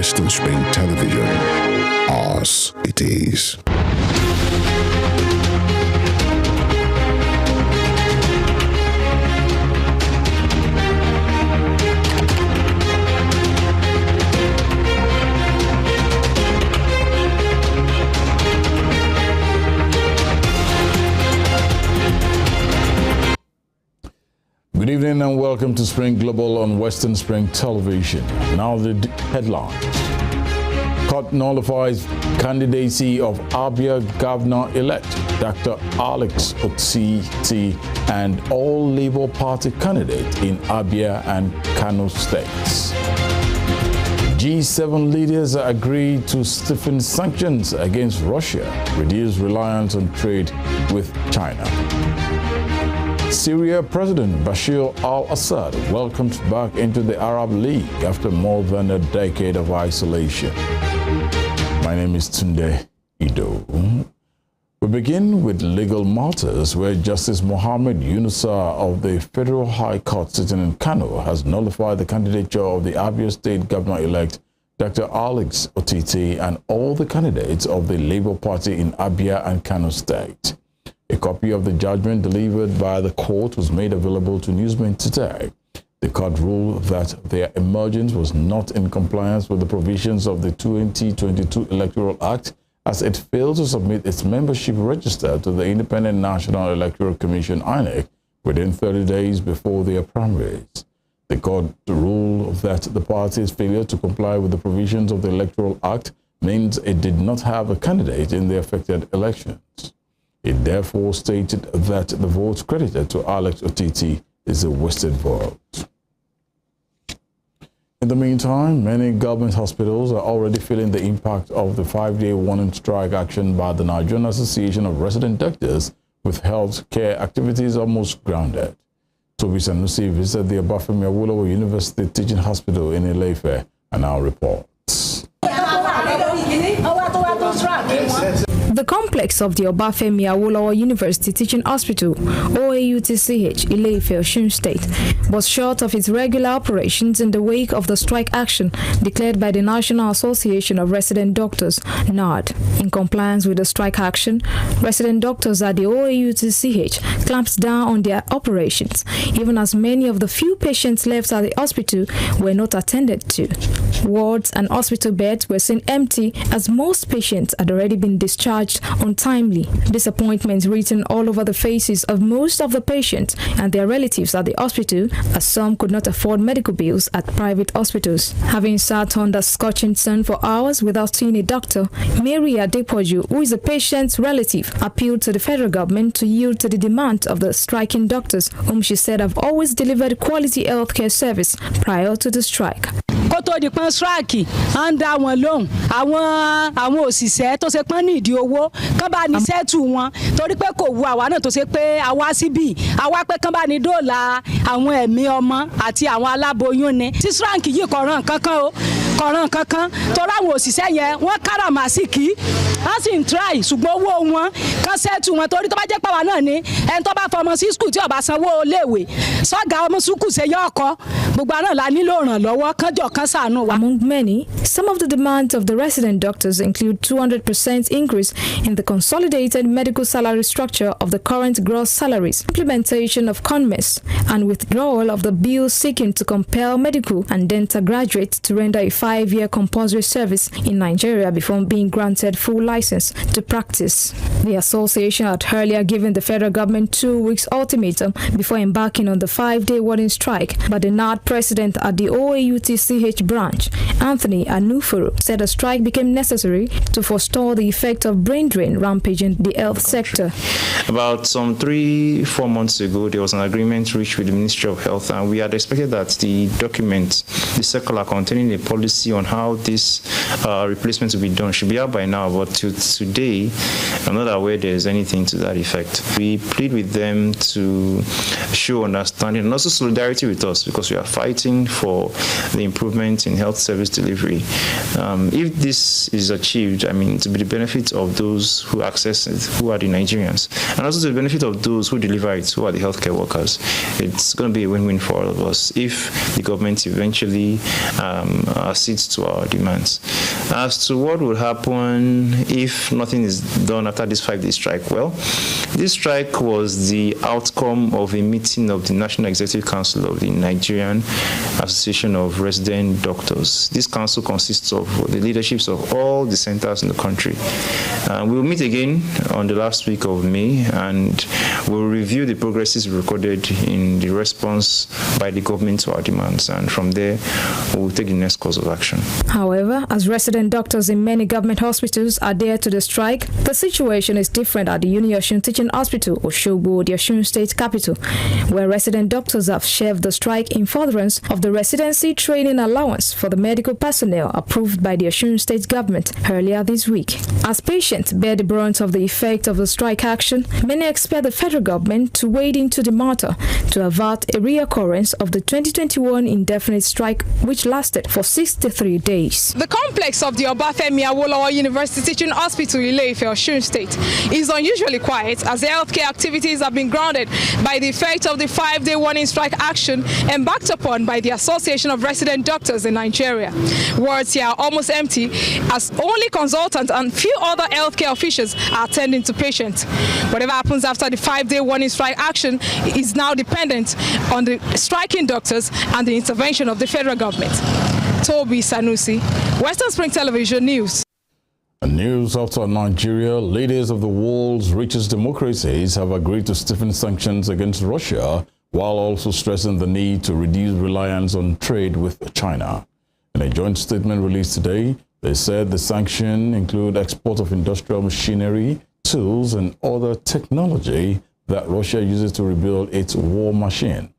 Western Spring Television. Ours it is. Good evening and welcome to Spring Global on Western Spring Television. Now the headlines. Court nullifies candidacy of Abia Governor-elect Dr. Alex Otti and all Labour Party candidates in Abia and Kano states. G7 leaders agree to stiffen sanctions against Russia, reduce reliance on trade with China. Syria President Bashir al-Assad welcomed back into the Arab League after more than a decade of isolation. My name is Tunde Ido. We begin with legal matters where Justice Mohammed Yunusa of the Federal High Court sitting in Kano has nullified the candidature of the Abia State Governor-elect Dr. Alex Otti and all the candidates of the Labour Party in Abia and Kano State. A copy of the judgment delivered by the court was made available to newsmen today. The court ruled that their emergence was not in compliance with the provisions of the 2022 Electoral Act as it failed to submit its membership register to the Independent National Electoral Commission (INEC) within 30 days before their primaries. The court ruled that the party's failure to comply with the provisions of the Electoral Act means it did not have a candidate in the affected elections. It therefore stated that the vote credited to Alex Otti is a wasted vote. In the meantime, many government hospitals are already feeling the impact of the 5-day warning strike action by the Nigerian Association of Resident Doctors, with health care activities almost grounded. Toby Sanusi visited the Obafemi Awolowo University Teaching Hospital in Ile-Ife and now reports. The complex of the Obafemi Awolowo University Teaching Hospital, OAUTCH, Ile-Ife, Osun State, was short of its regular operations in the wake of the strike action declared by the National Association of Resident Doctors, NARD. In compliance with the strike action, resident doctors at the OAUTCH clamped down on their operations, even as many of the few patients left at the hospital were not attended to. Wards and hospital beds were seen empty as most patients had already been discharged untimely. Disappointment written all over the faces of most of the patients and their relatives at the hospital, as some could not afford medical bills at private hospitals. Having sat under scorching sun for hours without seeing a doctor, Mary Adepoju, who is a patient's relative, appealed to the federal government to yield to the demand of the striking doctors, whom she said have always delivered quality healthcare service prior to the strike. Kótó di pọ́n strike à ń dá wọn lóhùn àwọn òṣìṣẹ́ tó ṣe pọ́n ní ìdí owó kán bá ní sẹ́tù wọn torí pé kò wu àwa náà tó ṣe pé àwa síbí àwa pé kán bá ní dóòlà àwọn ẹ̀mí ọmọ àti àwọn aláboyún ni tí strike yìí kọ̀ràn kankan torí àwọn òṣìṣẹ́ yẹn wọ́n káràmásìkì wọ́n sì ń try ṣùgbọ́n owó wọn kán sẹ́tù wọn torí tó bá jẹ́ pàwọ́ náà ni ẹni tó bá fọmọ sí skul tí ó bá sanwó léèwé sọ́gà ọmọ sùkúù ṣe yọ ọkọ gbogbo náà la nílò ìrànlọ́wọ́ kánjọ kan ṣàánú wa. Among many, some of the demands of the resident doctors include 200% increase in the consolidated medical salary structure of the current gross salaries, implementation of CONMES, and withdrawal of the bill seeking to compel medical and dental graduates to render a 5-year compulsory service in Nigeria before being granted full license to practice. The association had earlier given the federal government 2 weeks ultimatum before embarking on the 5-day warning strike, but the NARD president at the OAUTCH branch, Anthony Anufuru, said a strike became necessary to forestall the effect of brain drain rampaging the health sector. About some 3-4 months ago, there was an agreement reached with the Ministry of Health, and we had expected that the document, the circular containing a policy on how this replacement will be done, should be out by now. But to today, I'm not aware there's anything to that effect. We plead with them to show understanding and also solidarity with us because we are fighting for the improvement in health service delivery. If this is achieved, I mean, to be the benefit of those who access it, who are the Nigerians, and also to the benefit of those who deliver it, who are the healthcare workers, it's going to be a win-win for all of us if the government eventually accedes to our demands. As to what would happen if nothing is done after this 5-day strike, well, this strike was the outcome of a meeting of the National Executive Council of the Nigerian Association of Resident Doctors. This council consists of the leaderships of all the centers in the country. We'll meet again on the last week of May, and we'll review the progresses recorded in the response by the government to our demands, and from there, we'll take the next course of action. However, as resident doctors in many government hospitals adhere to the strike, the situation is different at the Uni-Osun Teaching Hospital, Osogbo, the Osun State capital, where resident doctors have shelved the strike in furtherance of the residency training allowance for the medical personnel approved by the Osun State government earlier this week. As patients bear the brunt of the effect of the strike action, many expect the federal government to wade into the matter to avert a reoccurrence of the 2021 indefinite strike, which lasted for 63 days. The complex of the Obafemi Awolowo University Teaching Hospital, Ile-Ife, Osun State, is unusually quiet as the healthcare activities have been grounded by the effect of the 5-day warning strike action embarked upon by the Association of Resident Doctors in Nigeria. Wards here are almost empty as only consultants and few other healthcare officials are attending to patients. Whatever happens after the 5-day warning strike action is now dependent on the striking doctors and the intervention of the federal government. Toby Sanusi, Western Spring Television News. News after Nigeria, leaders of the world's richest democracies have agreed to stiffen sanctions against Russia while also stressing the need to reduce reliance on trade with China. In a joint statement released today, they said the sanctions include export of industrial machinery, tools, and other technology that Russia uses to rebuild its war machine.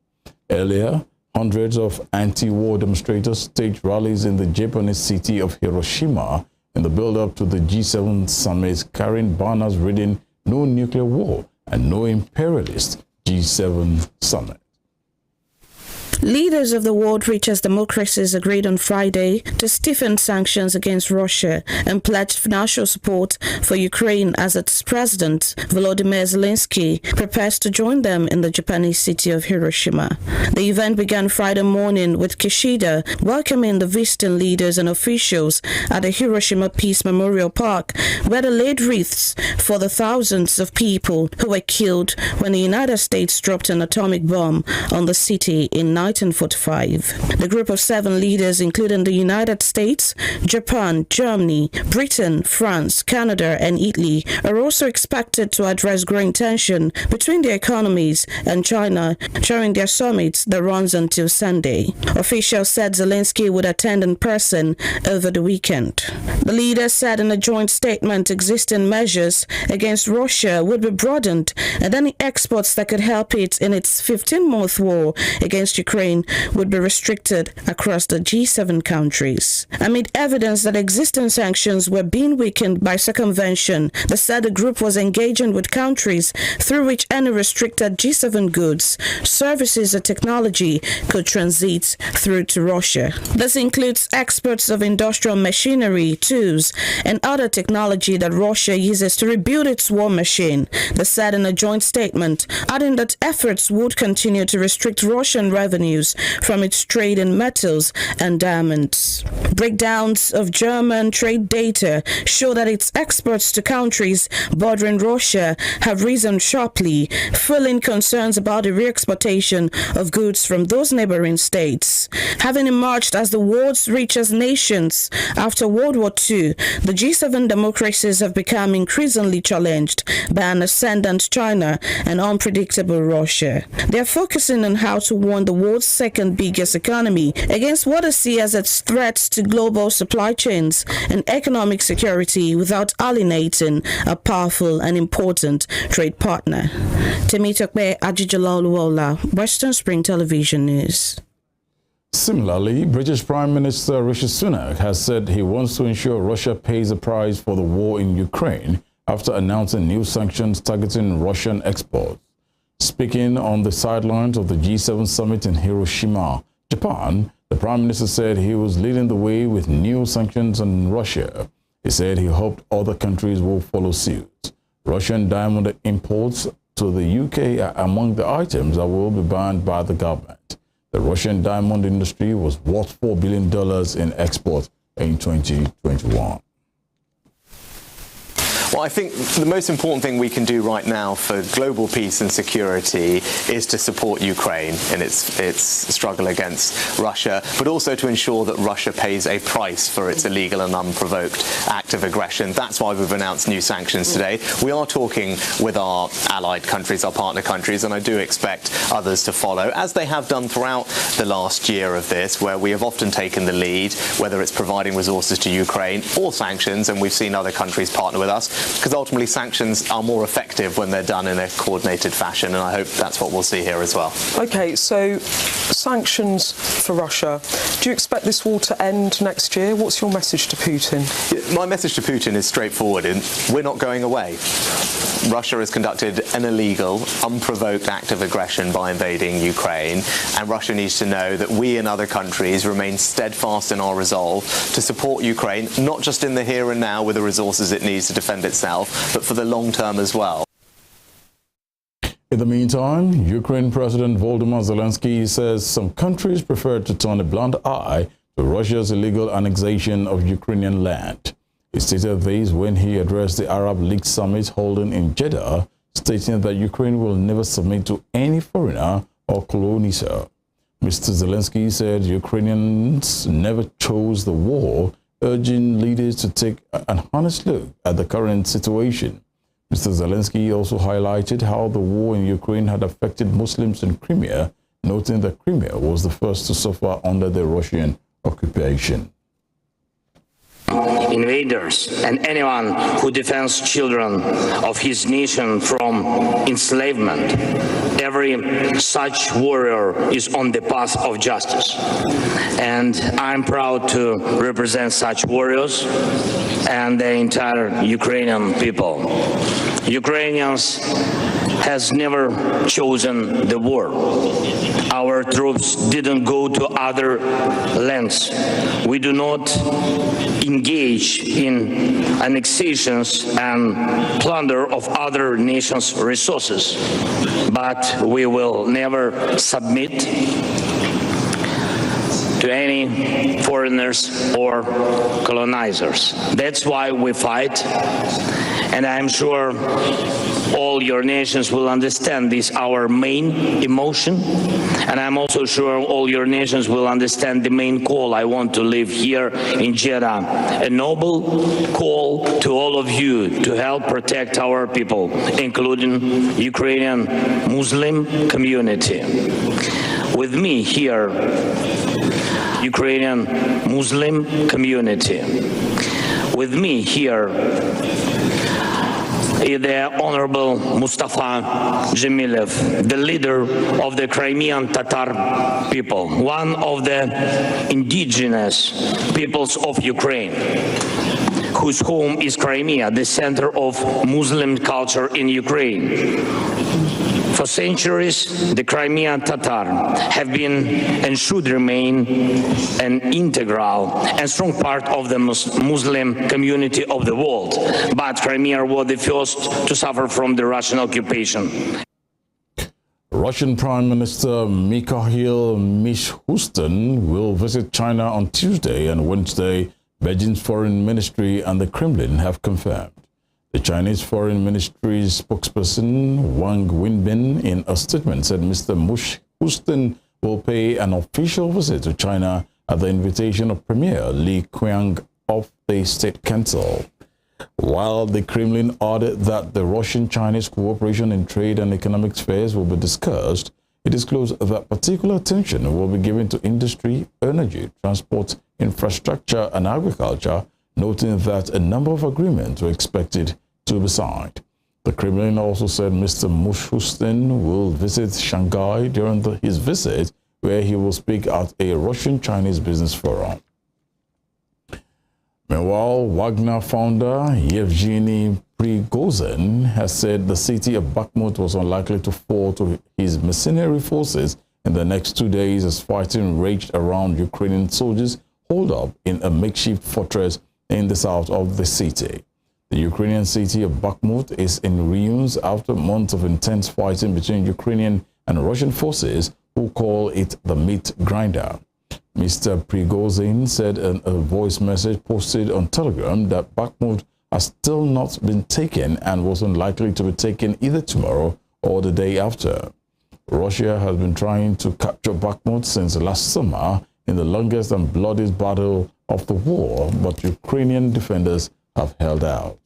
Earlier, hundreds of anti-war demonstrators staged rallies in the Japanese city of Hiroshima in the build-up to the G7 summit, carrying banners reading "No Nuclear War" and "No Imperialist G7 Summit." Leaders of the world's richest democracies agreed on Friday to stiffen sanctions against Russia and pledged financial support for Ukraine as its president, Volodymyr Zelensky, prepares to join them in the Japanese city of Hiroshima. The event began Friday morning with Kishida welcoming the visiting leaders and officials at the Hiroshima Peace Memorial Park, where they laid wreaths for the thousands of people who were killed when the United States dropped an atomic bomb on the city in 1945. The group of 7 leaders, including the United States, Japan, Germany, Britain, France, Canada, and Italy, are also expected to address growing tension between their economies and China during their summit that runs until Sunday. Officials said Zelensky would attend in person over the weekend. The leaders said in a joint statement existing measures against Russia would be broadened, and any exports that could help it in its 15-month war against Ukraine would be restricted across the G7 countries. Amid evidence that existing sanctions were being weakened by circumvention, they said the group was engaging with countries through which any restricted G7 goods, services, or technology could transit through to Russia. This includes exports of industrial machinery, tools, and other technology that Russia uses to rebuild its war machine, they said in a joint statement, adding that efforts would continue to restrict Russian revenues from its trade in metals and diamonds. Breakdowns of German trade data show that its exports to countries bordering Russia have risen sharply, fueling concerns about the re-exportation of goods from those neighboring states. Having emerged as the world's richest nations after World War II, the G7 democracies have become increasingly challenged by an ascendant China and unpredictable Russia. They are focusing on how to warn the world's second biggest economy against what they see as its threats to global supply chains and economic security without alienating a powerful and important trade partner. Temitokbe Ajijalaoluola, Western Spring Television News. Similarly, British Prime Minister Rishi Sunak has said he wants to ensure Russia pays the price for the war in Ukraine after announcing new sanctions targeting Russian exports. Speaking on the sidelines of the G7 summit in Hiroshima, Japan, the Prime Minister said he was leading the way with new sanctions on Russia. He said he hoped other countries will follow suit. Russian diamond imports to the UK are among the items that will be banned by the government. The Russian diamond industry was worth $4 billion in export in 2021. Well, I think the most important thing we can do right now for global peace and security is to support Ukraine in its struggle against Russia, but also to ensure that Russia pays a price for its illegal and unprovoked act of aggression. That's why we've announced new sanctions today. We are talking with our allied countries, our partner countries, and I do expect others to follow, as they have done throughout the last year of this, where we have often taken the lead, whether it's providing resources to Ukraine or sanctions, and we've seen other countries partner with us, because ultimately sanctions are more effective when they're done in a coordinated fashion, and I hope that's what we'll see here as well. OK, so sanctions for Russia. Do you expect this war to end next year? What's your message to Putin? My message to Putin is straightforward. We're not going away. Russia has conducted an illegal, unprovoked act of aggression by invading Ukraine, and Russia needs to know that we and other countries remain steadfast in our resolve to support Ukraine, not just in the here and now with the resources it needs to defend itself, but for the long term as well. In the meantime, Ukraine President Volodymyr Zelensky says some countries prefer to turn a blind eye to Russia's illegal annexation of Ukrainian land. He stated this when he addressed the Arab League summit holding in Jeddah, stating that Ukraine will never submit to any foreigner or colonizer. Mr. Zelensky said Ukrainians never chose the war, urging leaders to take an honest look at the current situation. Mr. Zelensky also highlighted how the war in Ukraine had affected Muslims in Crimea, noting that Crimea was the first to suffer under the Russian occupation. Invaders and anyone who defends children of his nation from enslavement, every such warrior is on the path of justice. And I'm proud to represent such warriors and the entire Ukrainian people. Ukrainians has never chosen the war. Our troops didn't go to other lands. We do not engage in annexations and plunder of other nations' resources, but we will never submit to any foreigners or colonizers. That's why we fight, and I'm sure all your nations will understand this, our main emotion, and I'm also sure all your nations will understand the main call I want to leave here in Jeddah, a noble call to all of you to help protect our people, including Ukrainian Muslim community. With me here, Ukrainian Muslim community. With me here is the Honorable Mustafa Dzhemilev, the leader of the Crimean Tatar people, one of the indigenous peoples of Ukraine, whose home is Crimea, the center of Muslim culture in Ukraine. For centuries, the Crimean Tatar have been and should remain an integral and strong part of the Muslim community of the world. But Crimea was the first to suffer from the Russian occupation. Russian Prime Minister Mikhail Mishustin will visit China on Tuesday and Wednesday, Beijing's foreign ministry and the Kremlin have confirmed. The Chinese Foreign Ministry's spokesperson Wang Wenbin in a statement said Mr. Mishustin will pay an official visit to China at the invitation of Premier Li Qiang of the State Council. While the Kremlin added that the Russian-Chinese cooperation in trade and economic spheres will be discussed, it disclosed that particular attention will be given to industry, energy, transport, infrastructure, and agriculture, noting that a number of agreements were expected to be signed. The Kremlin also said Mr. Mishustin will visit Shanghai during his visit, where he will speak at a Russian-Chinese business forum. Meanwhile, Wagner founder Yevgeny Prigozhin has said the city of Bakhmut was unlikely to fall to his mercenary forces in the next 2 days as fighting raged around Ukrainian soldiers holed up in a makeshift fortress in the south of the city. The Ukrainian city of Bakhmut is in ruins after months of intense fighting between Ukrainian and Russian forces who call it the meat grinder. Mr. Prigozhin said in a voice message posted on Telegram that Bakhmut has still not been taken and was unlikely to be taken either tomorrow or the day after. Russia has been trying to capture Bakhmut since last summer in the longest and bloodiest battle of the war, but Ukrainian defenders have held out.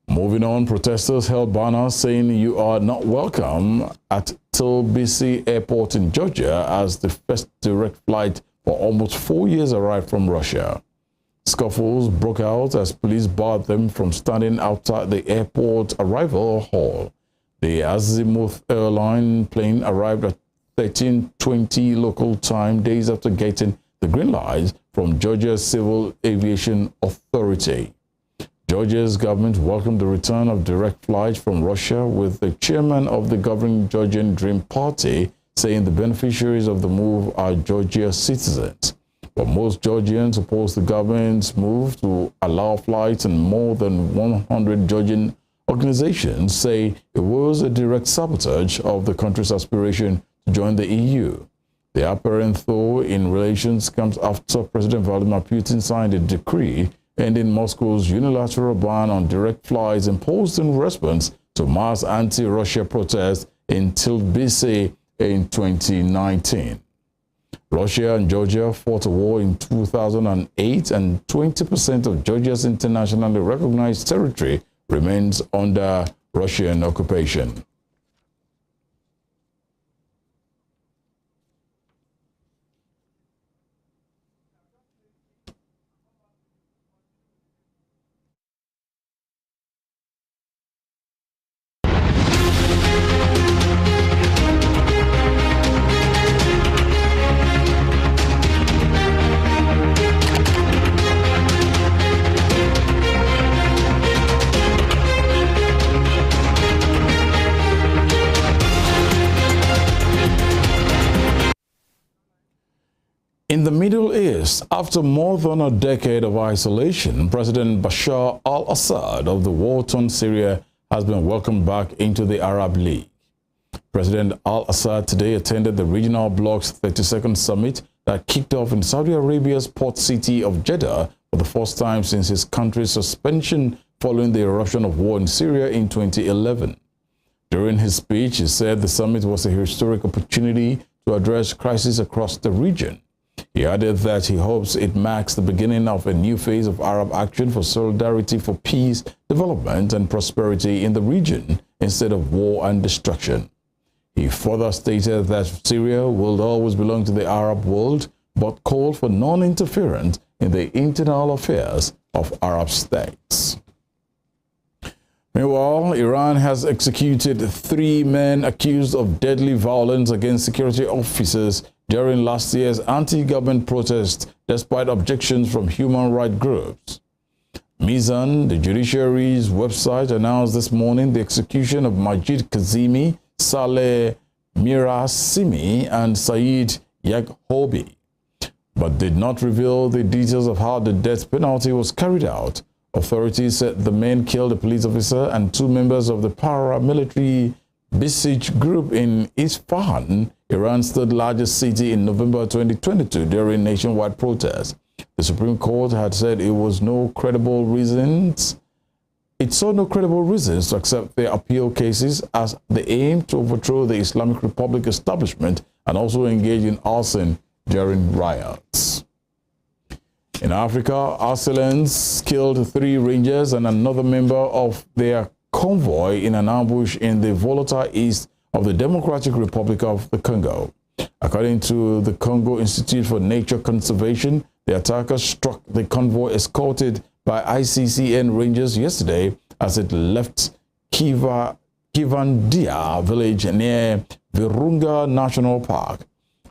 Moving on, protesters held banners saying "You are not welcome" at Tbilisi Airport in Georgia as the first direct flight for almost 4 years arrived from Russia. Scuffles broke out as police barred them from standing outside the airport arrival hall. The Azimuth airline plane arrived at 13:20 local time, days after getting the green light from Georgia's Civil Aviation Authority. Georgia's government welcomed the return of direct flights from Russia, with the chairman of the governing Georgian Dream Party saying the beneficiaries of the move are Georgia citizens. But most Georgians oppose the government's move to allow flights, and more than 100 Georgian organizations say it was a direct sabotage of the country's aspiration to join the EU. The apparent thaw in relations comes after President Vladimir Putin signed a decree ending Moscow's unilateral ban on direct flights imposed in response to mass anti-Russia protests in Tbilisi in 2019. Russia and Georgia fought a war in 2008, and 20% of Georgia's internationally recognized territory remains under Russian occupation. In the Middle East, after more than a decade of isolation, President Bashar al-Assad of the war-torn Syria has been welcomed back into the Arab League. President al-Assad today attended the regional bloc's 32nd summit that kicked off in Saudi Arabia's port city of Jeddah for the first time since his country's suspension following the eruption of war in Syria in 2011. During his speech, he said the summit was a historic opportunity to address crises across the region. He added that he hopes it marks the beginning of a new phase of Arab action for solidarity for peace, development, and prosperity in the region instead of war and destruction. He further stated that Syria will always belong to the Arab world, but called for non-interference in the internal affairs of Arab states. Meanwhile, Iran has executed 3 men accused of deadly violence against security officers during last year's anti-government protests, despite objections from human rights groups. Mizan, the judiciary's website, announced this morning the execution of Majid Kazemi, Saleh Mirasimi, and Saeed Yaghoubi, but did not reveal the details of how the death penalty was carried out. Authorities said the men killed a police officer and 2 members of the paramilitary Basij group in Isfahan, Iran's third largest city, in November 2022 during nationwide protests. The Supreme Court had said it saw no credible reasons to accept their appeal cases as they aim to overthrow the Islamic Republic establishment and also engage in arson during riots. In Africa, assailants killed 3 rangers and another member of their convoy in an ambush in the volatile east of the Democratic Republic of the Congo. According to the Congo Institute for Nature Conservation, the attackers struck the convoy escorted by ICCN rangers yesterday as it left Kivandia village near Virunga National Park.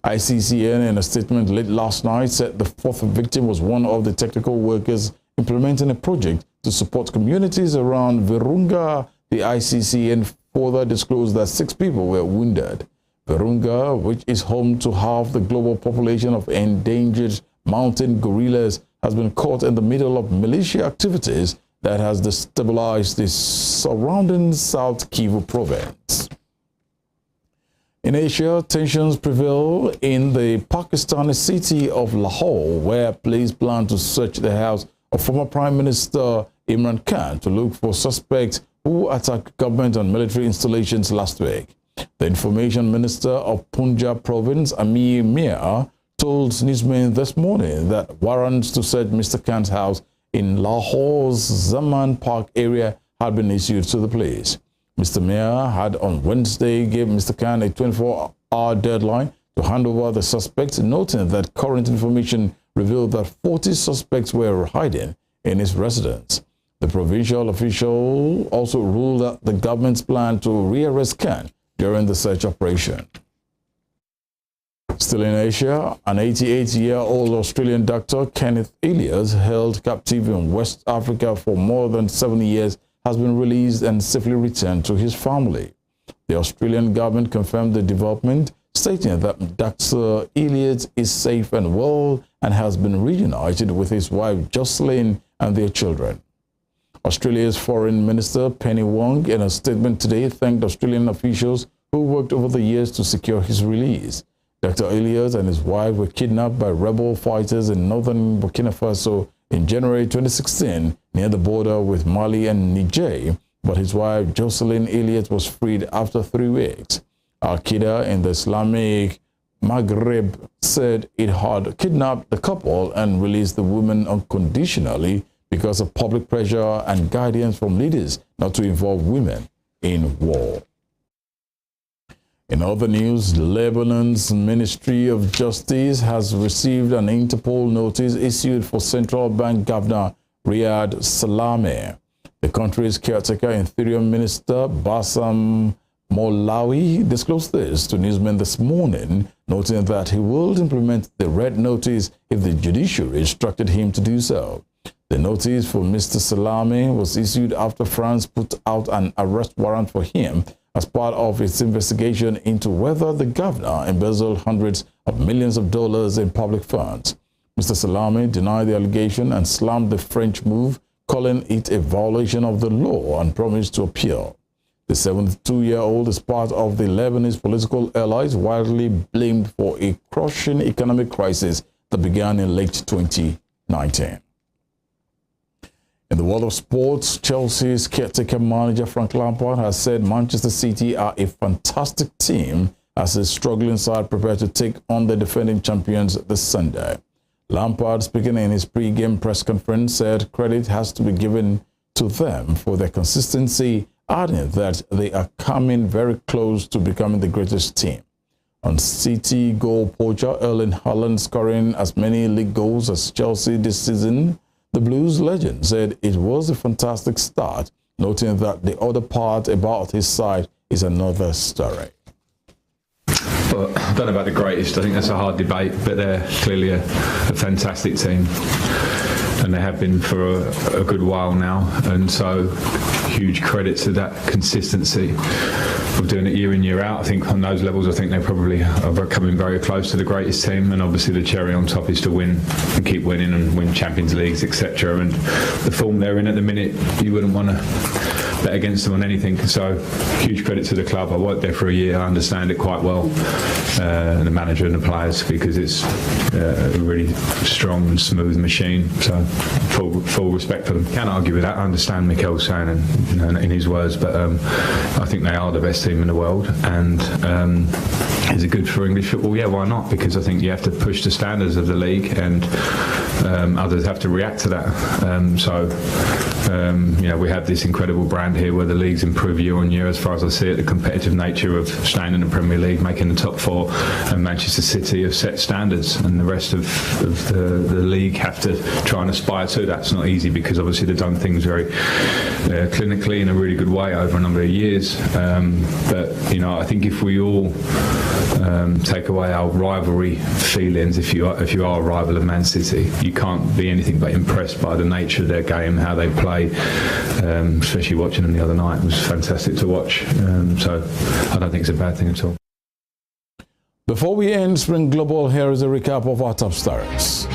ICCN, in a statement late last night, said the 4th victim was one of the technical workers implementing a project to support communities around Virunga. The ICCN further disclosed that 6 people were wounded. Virunga, which is home to half the global population of endangered mountain gorillas, has been caught in the middle of militia activities that has destabilized the surrounding South Kivu province. In Asia, tensions prevail in the Pakistani city of Lahore, where police plan to search the house of former Prime Minister Imran Khan to look for suspects who attacked government and military installations last week. The Information Minister of Punjab Province, Amir Mia, told newsmen this morning that warrants to search Mr. Khan's house in Lahore's Zaman Park area had been issued to the police. Mr. Mia had on Wednesday given Mr. Khan a 24-hour deadline to hand over the suspects, noting that current information revealed that 40 suspects were hiding in his residence. The provincial official also ruled that the government's plan to rearrest Khan during the search operation. Still in Asia, an 88-year-old Australian doctor, Kenneth Elliott, held captive in West Africa for more than 7 years, has been released and safely returned to his family. The Australian government confirmed the development, stating that Dr. Elliott is safe and well and has been reunited with his wife Jocelyn and their children. Australia's Foreign Minister Penny Wong, in a statement today, thanked Australian officials who worked over the years to secure his release. Dr. Elliott and his wife were kidnapped by rebel fighters in northern Burkina Faso in January 2016 near the border with Mali and Niger, but his wife Jocelyn Elliott was freed after 3 weeks. Al-Qaeda in the Islamic Maghreb said it had kidnapped the couple and released the woman unconditionally because of public pressure and guidance from leaders not to involve women in war. In other news, Lebanon's Ministry of Justice has received an Interpol notice issued for Central Bank Governor Riyad Salameh. The country's caretaker Interior Minister Bassam Molawi disclosed this to newsmen this morning, noting that he will implement the red notice if the judiciary instructed him to do so. The notice for Mr. Salameh was issued after France put out an arrest warrant for him as part of its investigation into whether the governor embezzled hundreds of millions of dollars in public funds. Mr. Salameh denied the allegation and slammed the French move, calling it a violation of the law and promised to appeal. The 72-year-old is part of the Lebanese political allies widely blamed for a crushing economic crisis that began in late 2019. In the world of sports, Chelsea's caretaker manager Frank Lampard has said Manchester City are a fantastic team as his struggling side prepare to take on the defending champions this Sunday. Lampard, speaking in his pre-game press conference, said credit has to be given to them for their consistency, adding that they are coming very close to becoming the greatest team. On City goal poacher Erling Haaland scoring as many league goals as Chelsea this season, the Blues legend said it was a fantastic start, noting that the other part about his side is another story. Well, I don't know about the greatest. I think that's a hard debate, but they're clearly a fantastic team. And they have been for a good while now. And so huge credit to that consistency of doing it year in, year out. I think on those levels, I think they probably are coming very close to the greatest team. And obviously the cherry on top is to win and keep winning and win Champions Leagues, etc. And the form they're in at the minute, you wouldn't want to bet against them on anything. So huge credit to the club. I worked there for a year. I understand it quite well, and the manager and the players, because it's a really strong and smooth machine. So full respect for them. Can't argue with that. I understand Mikel's saying in his words, but I think they are the best team in the world. And is it good for English football? Yeah, why not? Because I think you have to push the standards of the league, and others have to react to that. We have this incredible brand here where the league's improved year on year, as far as I see it. The competitive nature of staying in the Premier League, making the top four, and Manchester City have set standards, and the rest of the league have to try and aspire to that. It's not easy because obviously they've done things very clinically in a really good way over a number of years. But I think if we all take away our rivalry feelings, if you are a rival of Man City, you can't be anything but impressed by the nature of their game, how they play, especially watching them the other night. It was fantastic to watch. So I don't think it's a bad thing at all. Before we end Spring Global, here is a recap of our top stories.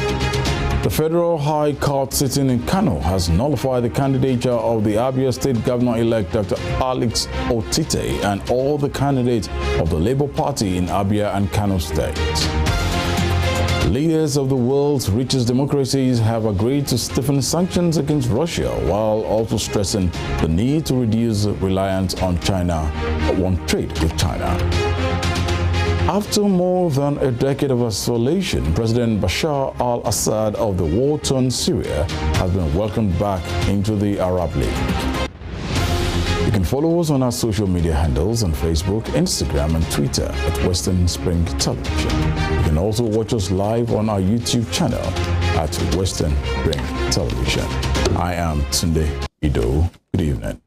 The Federal High Court sitting in Kano has nullified the candidature of the Abia State Governor-elect Dr. Alex Otite and all the candidates of the Labour Party in Abia and Kano State. Leaders of the world's richest democracies have agreed to stiffen sanctions against Russia while also stressing the need to reduce reliance on trade with China. After more than a decade of isolation, President Bashar al-Assad of the war-torn Syria has been welcomed back into the Arab League. You can follow us on our social media handles on Facebook, Instagram, and Twitter at Western Spring Television. You can also watch us live on our YouTube channel at Western Spring Television. I am Tunde Ido. Good evening.